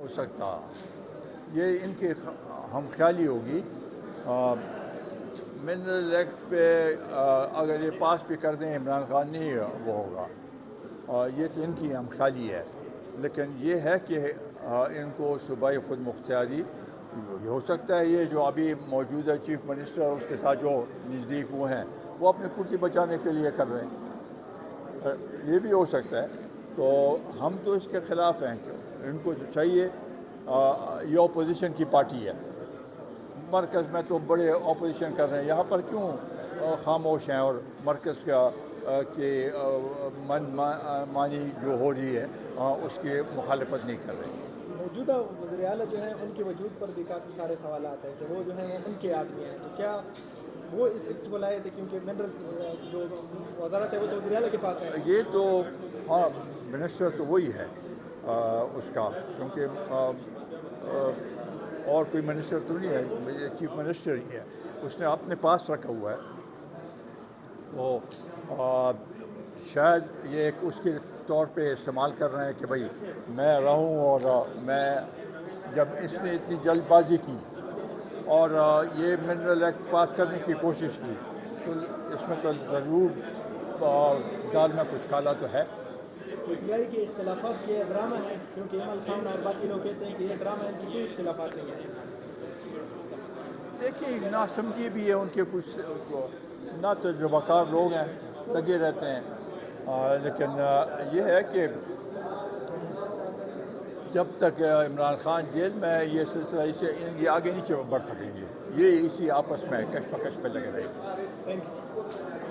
ہو سکتا، یہ ان کی ہم خیالی ہوگی۔ منرل ایکٹ پہ اگر یہ پاس بھی کر دیں عمران خان نہیں وہ ہوگا، یہ تو ان کی ہم خیالی ہے، لیکن یہ ہے کہ ان کو صوبائی خود مختاری یہ ہو سکتا ہے، یہ جو ابھی موجودہ چیف منسٹر اور اس کے ساتھ جو نزدیک وہ ہیں وہ اپنی کرسی بچانے کے لیے کر رہے ہیں، یہ بھی ہو سکتا ہے۔ تو ہم تو اس کے خلاف ہیں کہ ان کو چاہیے، یہ اپوزیشن کی پارٹی ہے، مرکز میں تو بڑے اپوزیشن کر رہے ہیں، یہاں پر کیوں خاموش ہیں اور مرکز کا کہ من مانی جو ہو رہی ہے اس کی مخالفت نہیں کر رہے۔ موجودہ وزیر اعلیٰ جو ہیں ان کے وجود پر بھی کافی سارے سوالات ہیں کہ وہ جو ہیں وہ ان کے آدمی ہیں، تو کیا وہ اس ایکٹ کو لائے تھے؟ کیونکہ منرل جو وزارت ہے وہ تو وزیر اعلیٰ کے پاس ہے۔ یہ تو ہاں منسٹر تو وہی ہے اس کا، کیونکہ اور کوئی منسٹر تو نہیں ہے، چیف منسٹر ہی ہے، اس نے اپنے پاس رکھا ہوا ہے۔ تو شاید یہ ایک اس کے طور پہ استعمال کر رہے ہیں کہ بھائی میں رہوں، اور میں جب اس نے اتنی جلد بازی کی اور یہ منرل ایکٹ پاس کرنے کی کوشش کی تو اس میں تو ضرور دال میں کچھ کالا تو ہے۔ پی ٹی آئی کے اختلافات کے ڈرامہ ہیں، کیونکہ ایمل خان اور باقی لوگ کہتے ہیں کہ یہ ڈرامہ ہے، ان کی کوئی اختلافات نہیں ہیں۔ دیکھیے نا سمجھی بھی ہے ان کے کچھ نہ تجربہ کار لوگ ہیں، لگے رہتے ہیں، لیکن یہ ہے کہ جب تک عمران خان جیل میں ہے یہ سلسلہ اسے یہ آگے نہیں بڑھ سکیں گے، یہ اسی آپس میں کشمکش پہ لگے رہے گا۔ Thank you.